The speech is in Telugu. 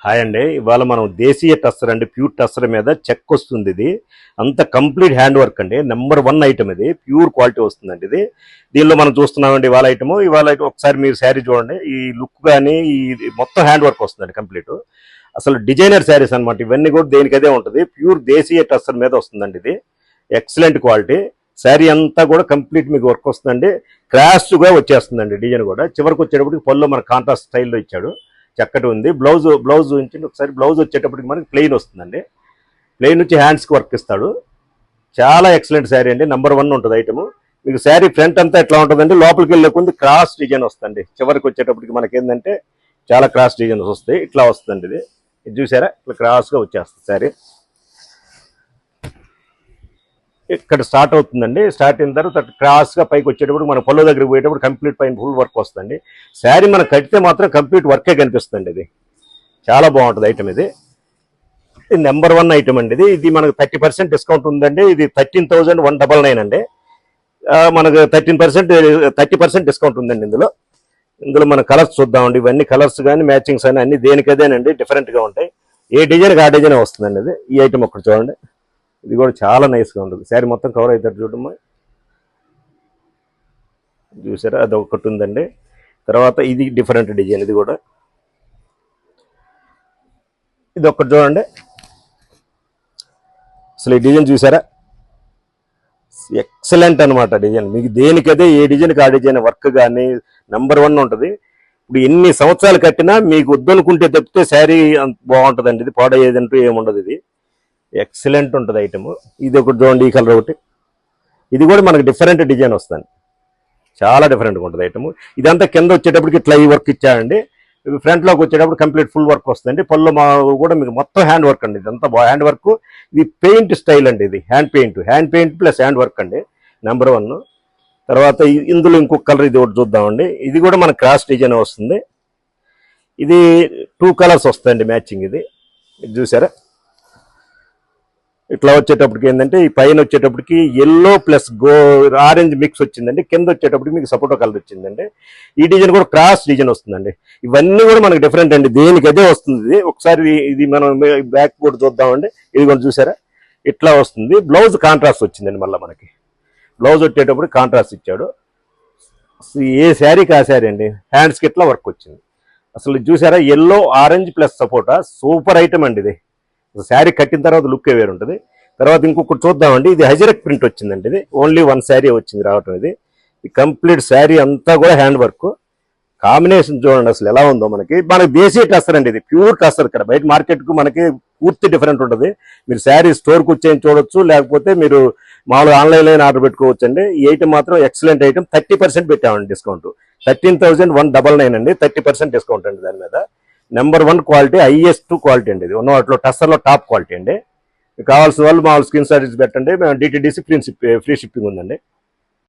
హాయ్ అండి. ఇవాళ మనం దేశీయ టస్సర్ అండి, ప్యూర్ టస్సర్ మీద చెక్ వస్తుంది. ఇది అంత కంప్లీట్ హ్యాండ్ వర్క్ అండి. నెంబర్ 1 ఐటమ్ ఇది, ప్యూర్ క్వాలిటీ వస్తుందండి. ఇది దీనిలో మనం చూస్తున్నామండి ఇవాళ ఐటమ్ ఒకసారి మీరు శారీ చూడండి. ఈ లుక్ కానీ ఈ మొత్తం హ్యాండ్ వర్క్ వస్తుందండి కంప్లీట్. అసలు డిజైనర్ శారీస్ అనమాట ఇవన్నీ కూడా, దేనికదే ఉంటుంది. ప్యూర్ దేశీయ టస్సర్ మీద వస్తుందండి. ఇది ఎక్సలెంట్ క్వాలిటీ. శారీ అంతా కూడా కంప్లీట్ మీకు వర్క్ వస్తుందండి. క్రాష్గా వచ్చేస్తుందండి. డిజైన్ కూడా చివరికి వచ్చేటప్పటికి పళ్ళు మన కాంట్రాస్ట్ స్టైల్లో ఇచ్చాడు, చక్కటి ఉంది. బ్లౌజ్ ఉంచండి ఒకసారి. బ్లౌజ్ వచ్చేటప్పటికి మనకి ప్లెయిన్ వస్తుందండి. ప్లెయిన్ నుంచి హ్యాండ్స్కి వర్క్ ఇస్తాడు. చాలా ఎక్సలెంట్ శారీ అండి. నెంబర్ 1 ఉంటుంది ఐటమ్. మీకు శారీ ఫ్రంట్ అంతా ఎట్లా ఉంటుందండి, లోపలికి వెళ్ళే కొంది క్రాస్ డిజైన్ వస్తుంది. చివరికి వచ్చేటప్పటికి మనకి ఏంటంటే చాలా క్రాస్ డిజైన్స్ వస్తాయి. ఇట్లా వస్తుందండి. ఇది చూసారా, ఇట్లా క్రాస్గా వచ్చేస్తుంది శారీ. ఇక్కడ స్టార్ట్ అవుతుందండి. స్టార్ట్ అయిన తర్వాత క్రాస్గా పైకి వచ్చేటప్పుడు మన పళ్ళు దగ్గరికి పోయేటప్పుడు కంప్లీట్ పైన ఫుల్ వర్క్ వస్తుంది. శారీ మనం కడితే మాత్రం కంప్లీట్ వర్కే కనిపిస్తుంది. ఇది చాలా బాగుంటుంది ఐటమ్. ఇది నెంబర్ 1 ఐటమ్ అండి. ఇది మనకు 30% డిస్కౌంట్ ఉందండి. ఇది 13,199 అండి. మనకు 30% డిస్కౌంట్ ఉందండి. ఇందులో మన కలర్స్ చూద్దామండి. ఇవన్నీ కలర్స్ కానీ మ్యాచింగ్స్ కానీ అన్ని దేనికదేనండి, డిఫరెంట్గా ఉంటాయి. ఏ డిజైన్కి ఆ డిజైన్ వస్తుందండి. ఇది ఈ ఐటమ్ ఒకటి చూడండి. ఇది కూడా చాలా నైస్గా ఉంటుంది. శారీ మొత్తం కవర్ అవుతాడు చూడమ్మా. చూసారా, అది ఒకటి ఉందండి. తర్వాత ఇది డిఫరెంట్ డిజైన్. ఇది కూడా ఇది ఒకటి చూడండి. అసలు ఈ డిజైన్ చూసారా, ఎక్సలెంట్ అనమాట డిజైన్. మీకు దేనికదే ఏ డిజైన్కి ఆ డిజైన్ వర్క్ కానీ నెంబర్ 1 ఉంటుంది. ఇప్పుడు ఎన్ని సంవత్సరాలు కట్టినా మీకు వద్దనుకుంటే తప్పితే శారీ బాగుంటుందండి. ఇది పాడయ్యేదంటూ ఏముండదు. ఇది ఎక్సలెంట్ ఉంటుంది ఐటమ్. ఇది ఒకటి చూడండి, ఈ కలర్ ఒకటి. ఇది కూడా మనకు డిఫరెంట్ డిజైన్ వస్తుంది. చాలా డిఫరెంట్గా ఉంటుంది ఐటమ్. ఇదంతా కింద వచ్చేటప్పటికి ఇట్లా ఈ వర్క్ ఇచ్చాడండి. ఫ్రంట్లోకి వచ్చేటప్పుడు కంప్లీట్ ఫుల్ వర్క్ వస్తుంది. పళ్ళు కూడా మీకు మొత్తం హ్యాండ్ వర్క్ అండి. ఇదంతా హ్యాండ్ వర్క్. ఇది పెయింట్ స్టైల్ అండి. ఇది hand paint plus hand work అండి. నెంబర్ 1. తర్వాత ఇందులో ఇంకొక కలర్ ఇది ఒకటి చూద్దామండి. ఇది కూడా మన క్రాస్ డిజైన్ వస్తుంది. ఇది 2 కలర్స్ వస్తాయండి మ్యాచింగ్. ఇది చూసారా, ఇట్లా వచ్చేటప్పటికి ఏంటంటే ఈ పైన వచ్చేటప్పటికి ఎల్లో ప్లస్ ఆరెంజ్ మిక్స్ వచ్చిందండి. కింద వచ్చేటప్పటికి మీకు సపోటో కలర్ వచ్చిందండి. ఈ డిజైన్ కూడా క్రాస్ డిజైన్ వస్తుందండి. ఇవన్నీ కూడా మనకు డిఫరెంట్ అండి. దేనికి అదే వస్తుంది. ఒకసారి ఇది మనం బ్యాక్ కూడా చూద్దామండి. ఇది కూడా చూసారా, ఇట్లా వస్తుంది. బ్లౌజ్ కాంట్రాస్ట్ వచ్చిందండి. మళ్ళీ మనకి బ్లౌజ్ వచ్చేటప్పుడు కాంట్రాస్ట్ ఇచ్చాడు. ఏ శారీకి ఆ శారీ అండి. హ్యాండ్స్కి ఇట్లా వర్క్ వచ్చింది. అసలు చూసారా, ఎల్లో ఆరెంజ్ ప్లస్ సపోటా సూపర్ ఐటమ్ అండి. ఇది శారీ కట్టిన తర్వాత లుక్కే వేరు ఉంటుంది. తర్వాత ఇంకొకటి చూద్దామండి. ఇది హజరక్ ప్రింట్ వచ్చిందండి. ఇది ఓన్లీ 1 శారీ వచ్చింది రావటం. ఇది కంప్లీట్ శారీ అంతా కూడా హ్యాండ్ వర్క్. కాంబినేషన్ చూడండి అసలు ఎలా ఉందో. మనకి దేశీయ టస్సర్ అండి. ఇది ప్యూర్ టస్సర్. ఇక్కడ బయట మార్కెట్కు మనకి పూర్తి డిఫరెంట్ ఉంటుంది. మీరు శారీ స్టోర్కి వచ్చేసి చూడొచ్చు, లేకపోతే మీరు మామూలుగా ఆన్లైన్లో ఆర్డర్ పెట్టుకోవచ్చు అండి. ఈ ఐటమ్ మాత్రం ఎక్సలెంట్ ఐటమ్. 30% పెట్టామండి డిస్కౌంట్. 13,199 అండి. 30% డిస్కౌంట్ అండి దాని మీద. నెంబర్ 1 క్వాలిటీ, హైయెస్ట్ క్వాలిటీ అండి. ఇది ఉన్న వాటిలో టస్సర్లో టాప్ క్వాలిటీ అండి. కావాల్సిన వాళ్ళు మామూలు స్క్రీన్ షాట్ పెట్టండి. మేము DTDC ఫ్రీ షిప్పింగ్ ఉందండి.